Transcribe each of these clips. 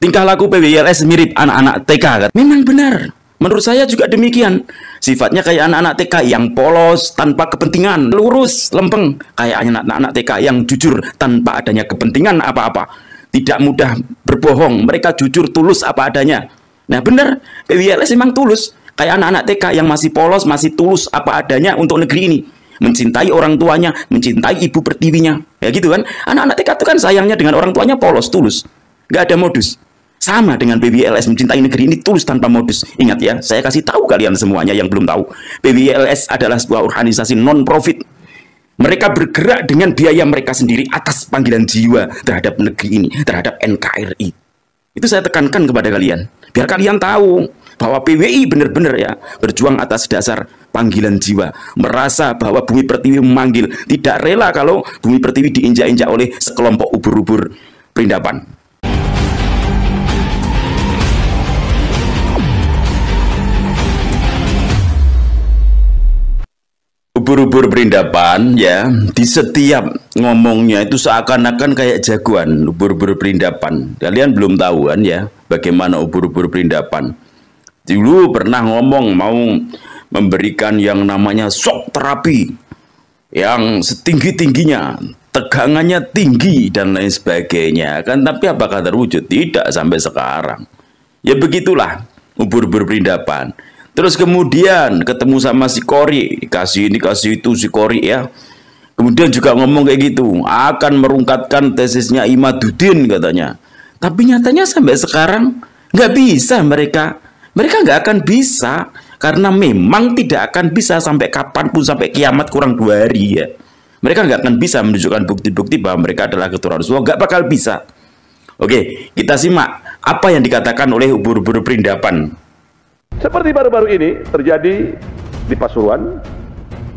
Tingkah laku PWILS mirip anak-anak TK kan? Memang benar. Menurut saya juga demikian. Sifatnya kayak anak-anak TK yang polos tanpa kepentingan, lurus, lempeng. Kayak anak-anak TK yang jujur tanpa adanya kepentingan apa-apa. Tidak mudah berbohong, mereka jujur tulus apa adanya. Nah benar, PWILS memang tulus. Kayak anak-anak TK yang masih polos, masih tulus apa adanya untuk negeri ini. Mencintai orang tuanya, mencintai ibu pertiwinya. Ya gitu kan. Anak-anak TK itu kan sayangnya dengan orang tuanya polos, tulus. Gak ada modus. Sama dengan PWILS mencintai negeri ini tulus tanpa modus. Ingat ya, saya kasih tahu kalian semuanya yang belum tahu. PWILS adalah sebuah organisasi non-profit. Mereka bergerak dengan biaya mereka sendiri atas panggilan jiwa terhadap negeri ini, terhadap NKRI. Itu saya tekankan kepada kalian. Biar kalian tahu bahwa PWI benar-benar ya berjuang atas dasar panggilan jiwa. Merasa bahwa Bumi Pertiwi memanggil. Tidak rela kalau Bumi Pertiwi diinjak-injak oleh sekelompok ubur-ubur perindapan. Ubur-ubur perindapan ya, di setiap ngomongnya itu seakan-akan kayak jagoan. Ubur-ubur perindapan, kalian belum tahu kan ya bagaimana ubur-ubur perindapan. Dulu pernah ngomong mau memberikan yang namanya shock terapi yang setinggi-tingginya, tegangannya tinggi dan lain sebagainya kan, tapi apakah terwujud? Tidak sampai sekarang. Ya begitulah ubur-ubur perindapan. Terus kemudian ketemu sama si Kori, kasih ini kasih itu si Kori ya. Kemudian juga ngomong kayak gitu, akan merungkatkan tesisnya Imaduddin katanya. Tapi nyatanya sampai sekarang nggak bisa mereka. Mereka nggak akan bisa karena memang tidak akan bisa sampai kapanpun, sampai kiamat kurang 2 hari ya. Mereka nggak akan bisa menunjukkan bukti-bukti bahwa mereka adalah keturunan Rasulullah. Nggak bakal bisa. Oke, kita simak apa yang dikatakan oleh ubur-ubur perindapan. Seperti baru-baru ini terjadi di Pasuruan,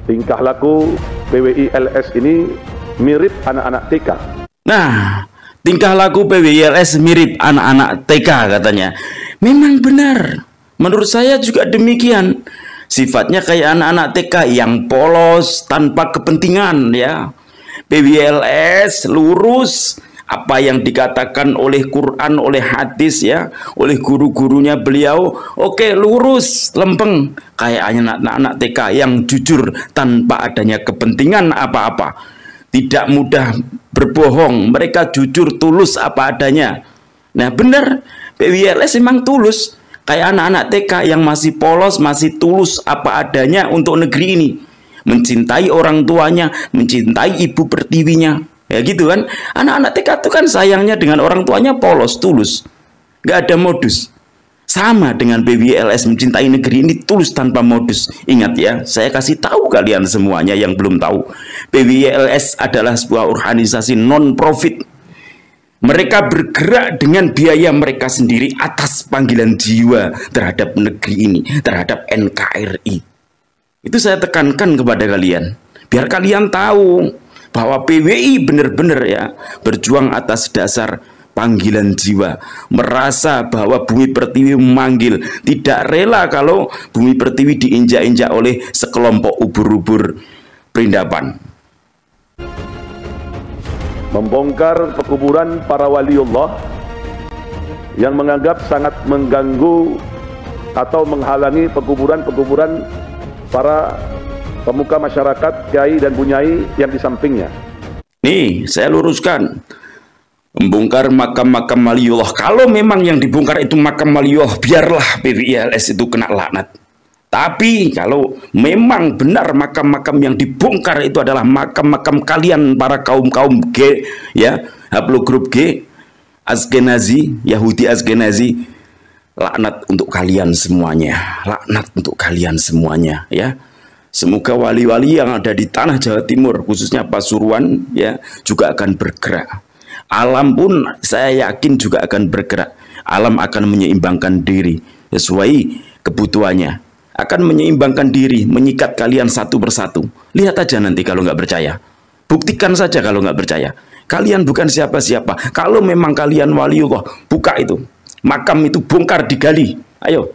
tingkah laku PWILS ini mirip anak-anak TK. Nah, tingkah laku PWILS mirip anak-anak TK katanya. Memang benar. Menurut saya juga demikian. Sifatnya kayak anak-anak TK yang polos tanpa kepentingan ya. PWILS lurus. Apa yang dikatakan oleh Quran, oleh hadis ya, oleh guru-gurunya beliau, oke, lurus, lempeng. Kayak anak-anak TK yang jujur tanpa adanya kepentingan apa-apa. Tidak mudah berbohong, mereka jujur tulus apa adanya. Nah benar, PWILS memang tulus. Kayak anak-anak TK yang masih polos, masih tulus apa adanya untuk negeri ini. Mencintai orang tuanya, mencintai ibu pertiwinya. Ya gitu kan. Anak-anak TK itu kan sayangnya dengan orang tuanya polos, tulus. Gak ada modus. Sama dengan PWILS mencintai negeri ini tulus tanpa modus. Ingat ya, saya kasih tahu kalian semuanya yang belum tahu. PWILS adalah sebuah organisasi non-profit. Mereka bergerak dengan biaya mereka sendiri atas panggilan jiwa terhadap negeri ini, terhadap NKRI. Itu saya tekankan kepada kalian. Biar kalian tahu bahwa PWI benar-benar ya berjuang atas dasar panggilan jiwa. Merasa bahwa Bumi Pertiwi memanggil. Tidak rela kalau Bumi Pertiwi diinjak-injak oleh sekelompok ubur-ubur perindapan. Membongkar pekuburan para waliullah yang menganggap sangat mengganggu atau menghalangi pekuburan-pekuburan para pemuka masyarakat, kiai dan bunyai yang di sampingnya. Nih, saya luruskan. Membongkar makam-makam waliullah. Kalau memang yang dibongkar itu makam waliullah, biarlah PWILS itu kena laknat. Tapi kalau memang benar makam-makam yang dibongkar itu adalah makam-makam kalian para kaum-kaum G, ya, haplogrup G, Askenazi, Yahudi Askenazi, laknat untuk kalian semuanya. Laknat untuk kalian semuanya, ya. Semoga wali-wali yang ada di tanah Jawa Timur, khususnya Pasuruan, ya, juga akan bergerak. Alam pun saya yakin juga akan bergerak. Alam akan menyeimbangkan diri sesuai kebutuhannya. Akan menyeimbangkan diri, menyikat kalian satu persatu. Lihat aja nanti kalau nggak percaya. Buktikan saja kalau nggak percaya. Kalian bukan siapa-siapa. Kalau memang kalian waliullah, buka itu. Makam itu bongkar, digali. Ayo.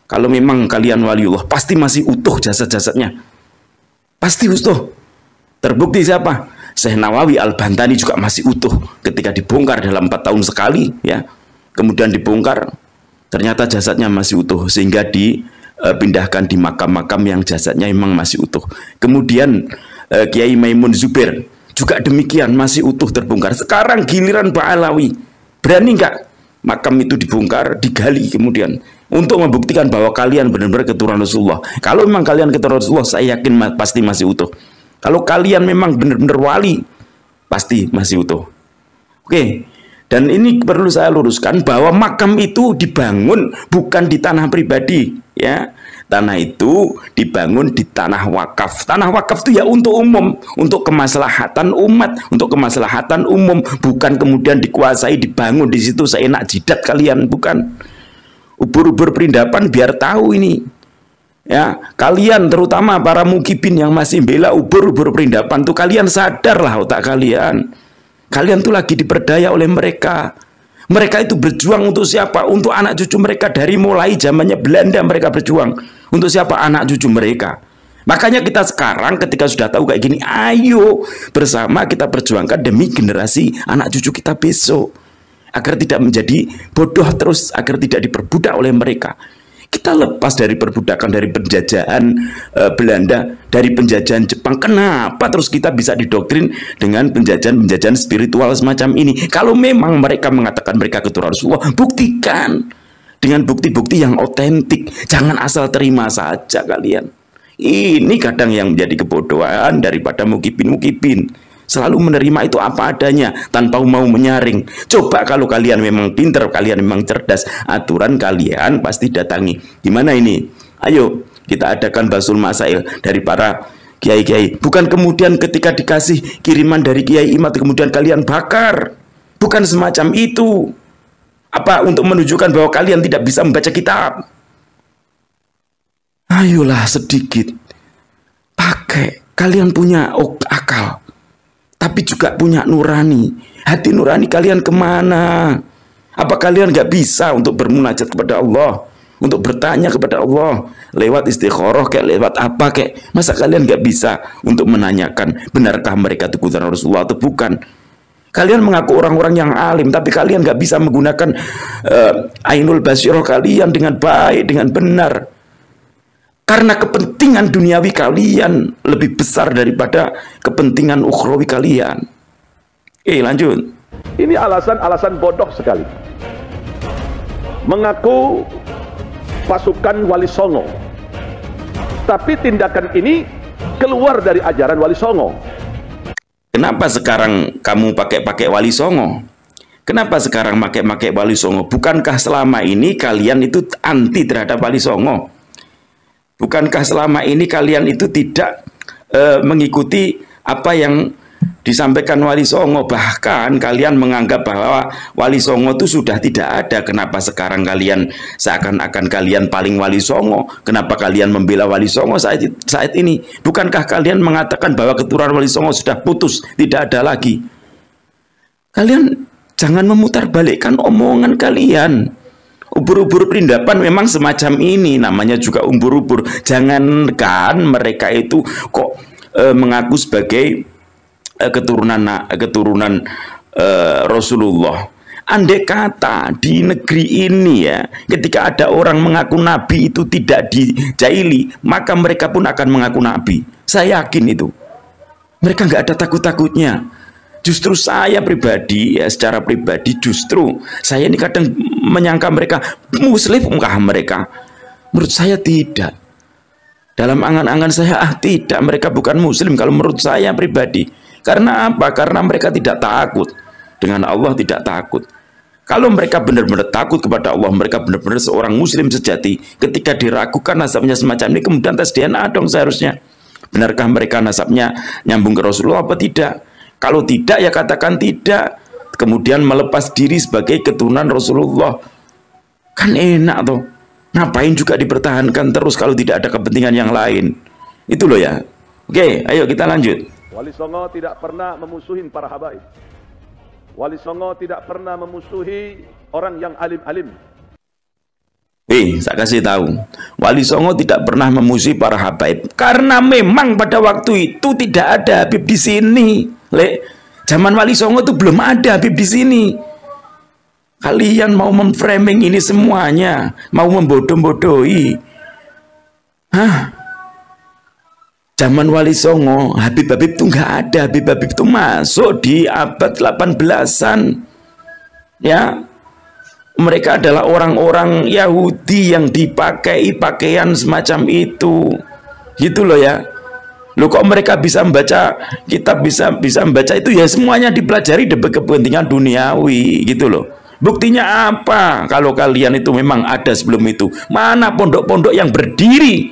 Kalau memang kalian waliullah, pasti masih utuh jasad-jasadnya. Pasti utuh. Terbukti siapa? Syekh Nawawi Al-Bantani juga masih utuh ketika dibongkar dalam 4 tahun sekali, ya. kemudian dibongkar, ternyata jasadnya masih utuh, sehingga dipindahkan di makam-makam yang jasadnya memang masih utuh. Kemudian Kiai Maimun Zubair juga demikian, masih utuh terbongkar. Sekarang giliran Ba'alawi, berani nggak makam itu dibongkar, digali kemudian untuk membuktikan bahwa kalian benar-benar keturunan Rasulullah. Kalau memang kalian keturunan Rasulullah, saya yakin pasti masih utuh. Kalau kalian memang benar-benar wali, pasti masih utuh. Oke, dan ini perlu saya luruskan bahwa makam itu dibangun bukan di tanah pribadi, ya. Tanah itu dibangun di tanah wakaf. Tanah wakaf itu ya untuk umum, untuk kemaslahatan umat, untuk kemaslahatan umum, bukan kemudian dikuasai, dibangun di situ seenak jidat kalian, bukan. Ubur-ubur perindapan biar tahu ini. Ya, kalian terutama para mukibin yang masih bela ubur-ubur perindapan tuh, kalian sadarlah otak kalian. Kalian tuh lagi diperdaya oleh mereka. Mereka itu berjuang untuk siapa? Untuk anak cucu mereka. Dari mulai zamannya Belanda mereka berjuang. Untuk siapa? Anak cucu mereka. Makanya kita sekarang ketika sudah tahu kayak gini, ayo bersama kita perjuangkan demi generasi anak cucu kita besok, agar tidak menjadi bodoh terus, agar tidak diperbudak oleh mereka. Kita lepas dari perbudakan, dari penjajahan Belanda, dari penjajahan Jepang. Kenapa terus kita bisa didoktrin dengan penjajahan-penjajahan spiritual semacam ini? Kalau memang mereka mengatakan mereka keturunan Rasulullah, buktikan dengan bukti-bukti yang otentik. Jangan asal terima saja kalian. Ini kadang yang menjadi kebodohan daripada mukibin-mukibin. Selalu menerima itu apa adanya tanpa mau menyaring. Coba kalau kalian memang pinter, kalian memang cerdas, aturan kalian pasti datangi. Gimana ini? Ayo kita adakan basul masail dari para kiai-kiai. Bukan kemudian ketika dikasih kiriman dari Kiai Imad kemudian kalian bakar. Bukan semacam itu. Apa untuk menunjukkan bahwa kalian tidak bisa membaca kitab? Ayolah sedikit pakai. Kalian punya akal, tapi juga punya nurani. Hati nurani kalian kemana? Apa kalian nggak bisa untuk bermunajat kepada Allah, untuk bertanya kepada Allah lewat istikharah kayak lewat apa kayak? Masa kalian nggak bisa untuk menanyakan benarkah mereka itu keturunan Rasulullah atau bukan? Kalian mengaku orang-orang yang alim, tapi kalian nggak bisa menggunakan ainul basyirah kalian dengan baik, dengan benar. Karena kepentingan duniawi kalian lebih besar daripada kepentingan ukhrawi kalian. Lanjut. Ini alasan-alasan bodoh sekali. Mengaku pasukan Wali Songo, tapi tindakan ini keluar dari ajaran Wali Songo. Kenapa sekarang kamu pakai Wali Songo? Kenapa sekarang pakai Wali Songo? Bukankah selama ini kalian itu anti terhadap Wali Songo? Bukankah selama ini kalian itu tidak mengikuti apa yang disampaikan Wali Songo? Bahkan kalian menganggap bahwa Wali Songo itu sudah tidak ada. Kenapa sekarang kalian seakan-akan kalian paling Wali Songo? Kenapa kalian membela Wali Songo saat ini? Bukankah kalian mengatakan bahwa keturunan Wali Songo sudah putus, tidak ada lagi? Kalian jangan memutarbalikkan omongan kalian. Ubur-ubur perindapan memang semacam ini, namanya juga ubur-ubur. Jangankan mereka itu kok mengaku sebagai keturunan Rasulullah. Andai kata di negeri ini ya, ketika ada orang mengaku nabi itu tidak dijaili, maka mereka pun akan mengaku nabi. Saya yakin itu. Mereka nggak ada takut-takutnya. Justru saya pribadi, ya secara pribadi justru saya ini kadang menyangka mereka muslim mereka. Menurut saya tidak. Dalam angan-angan saya tidak, mereka bukan muslim kalau menurut saya pribadi. Karena apa? Karena mereka tidak takut dengan Allah, tidak takut. Kalau mereka benar-benar takut kepada Allah, mereka benar-benar seorang muslim sejati. Ketika diragukan nasabnya semacam ini, kemudian tes DNA dong seharusnya. Benarkah mereka nasabnya nyambung ke Rasulullah apa tidak? Kalau tidak ya katakan tidak. Kemudian melepas diri sebagai keturunan Rasulullah. Kan enak tuh. Ngapain juga dipertahankan terus kalau tidak ada kepentingan yang lain. Itu loh ya. Oke, ayo kita lanjut. Wali Songo tidak pernah memusuhi para habaib. Wali Songo tidak pernah memusuhi orang yang alim-alim. Saya kasih tahu, Wali Songo tidak pernah memusuhi para habaib karena memang pada waktu itu tidak ada Habib di sini. Zaman Wali Songo itu belum ada Habib di sini. Kalian mau memframing ini semuanya, mau membodoh-bodohi. Hah? Zaman Wali Songo, Habib-Habib itu nggak ada. Habib-Habib itu masuk di abad 18-an. Ya, mereka adalah orang-orang Yahudi yang dipakai pakaian semacam itu. Gitu loh ya. Loh kok mereka bisa membaca, kita bisa membaca itu ya semuanya dipelajari demi kepentingan duniawi gitu loh. Buktinya apa? Kalau kalian itu memang ada sebelum itu, mana pondok-pondok yang berdiri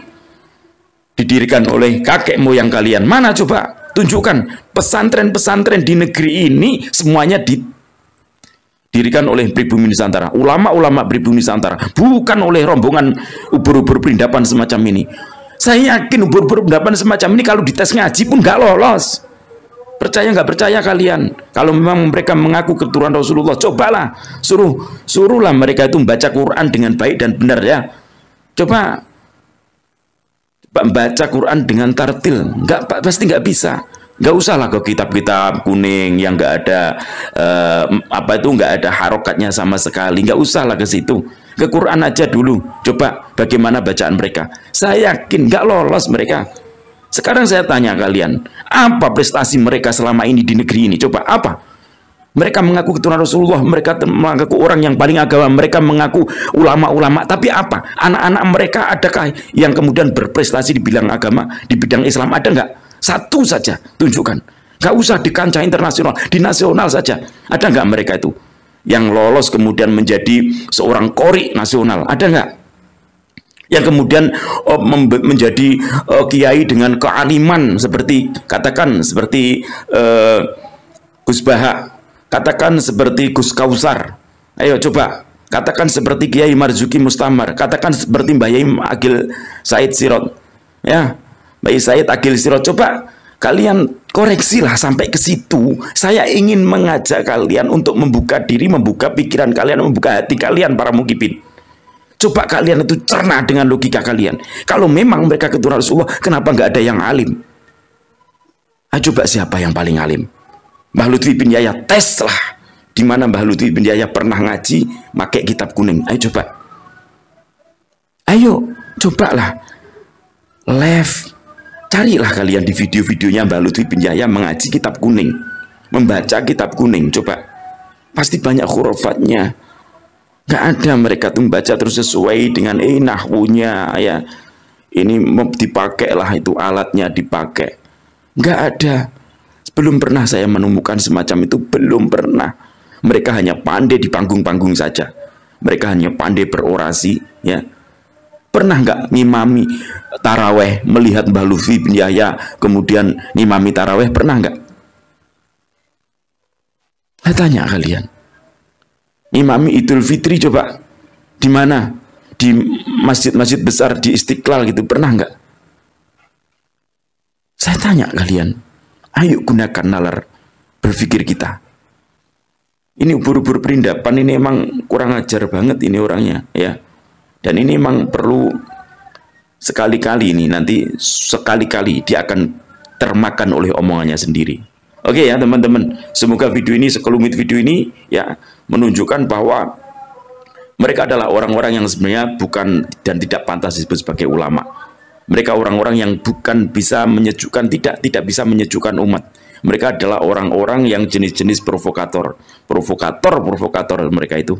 didirikan oleh kakek moyang kalian? Mana coba? Tunjukkan. Pesantren-pesantren di negeri ini semuanya didirikan oleh pribumi Nusantara, ulama-ulama pribumi Nusantara, bukan oleh rombongan ubur-ubur perindapan semacam ini. Saya yakin ubur-ubur perindapan semacam ini kalau dites ngaji pun nggak lolos. Percaya nggak percaya kalian? Kalau memang mereka mengaku keturunan Rasulullah, cobalah suruhlah mereka itu membaca Quran dengan baik dan benar ya. Coba baca Quran dengan tartil, pasti nggak bisa. Nggak usahlah ke kitab-kitab kuning yang nggak ada nggak ada harokatnya sama sekali. Nggak usahlah ke situ. Ke Quran aja dulu. Coba bagaimana bacaan mereka. Saya yakin nggak lolos mereka. Sekarang saya tanya kalian, apa prestasi mereka selama ini di negeri ini? Coba apa? Mereka mengaku keturunan Rasulullah, mereka mengaku orang yang paling agama, mereka mengaku ulama-ulama. Tapi apa? Anak-anak mereka adakah yang kemudian berprestasi di bidang agama, di bidang Islam? Ada nggak? Satu saja tunjukkan. Nggak usah di kancah internasional, di nasional saja. Ada nggak mereka itu yang lolos kemudian menjadi seorang qori nasional? Ada nggak? Yang kemudian menjadi kiai dengan kealiman seperti katakan seperti Gus Baha, katakan seperti Gus Kausar. Ayo coba katakan seperti Kiai Marzuki Mustamar, katakan seperti Mbah Yai Agil Said Sirot. Ya, Mbah Yai Said Agil Sirot, coba kalian koreksilah sampai ke situ. Saya ingin mengajak kalian untuk membuka diri, membuka pikiran kalian, membuka hati kalian para mukibin. Coba kalian itu cerna dengan logika kalian. Kalau memang mereka keturunan Rasulullah, kenapa nggak ada yang alim? Coba siapa yang paling alim? Mbah Lutfi bin Yahya, tes lah. Di mana Mbah Lutfi bin Yahya pernah ngaji pakai kitab kuning? Ayo coba. Ayo, cobalah. Carilah kalian di video-videonya Mbah Lutfi bin Yahya mengaji kitab kuning, membaca kitab kuning. Coba. Pasti banyak khurafatnya. Nggak ada mereka tuh membaca terus sesuai dengan nahwunya ya. Ini dipakai lah itu alatnya dipakai. Nggak ada. Belum pernah saya menemukan semacam itu, belum pernah. Mereka hanya pandai di panggung-panggung saja. Mereka hanya pandai berorasi ya. Pernah nggak ngimami taraweh, melihat Mbah Lutfi bin Yahya kemudian ngimami taraweh? Pernah nggak? Saya tanya kalian. Imami Idul Fitri coba di mana? Di masjid-masjid besar di Istiqlal gitu, pernah nggak? Saya tanya kalian, ayo gunakan nalar berpikir kita. Ini ubur-ubur perindapan ini emang kurang ajar banget ini orangnya ya. Dan ini emang perlu sekali-kali ini nanti sekali-kali dia akan termakan oleh omongannya sendiri. Oke ya teman-teman, semoga video ini, sekelumit video ini ya menunjukkan bahwa mereka adalah orang-orang yang sebenarnya bukan dan tidak pantas disebut sebagai ulama. Mereka orang-orang yang bukan bisa menyejukkan, tidak bisa menyejukkan umat. Mereka adalah orang-orang yang jenis-jenis provokator mereka itu.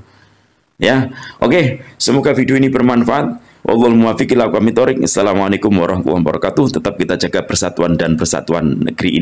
Ya, oke, semoga video ini bermanfaat. Wallahul muwaffiq ila aqwamit thoriq. Assalamualaikum warahmatullahi wabarakatuh. Tetap kita jaga persatuan dan persatuan negeri ini.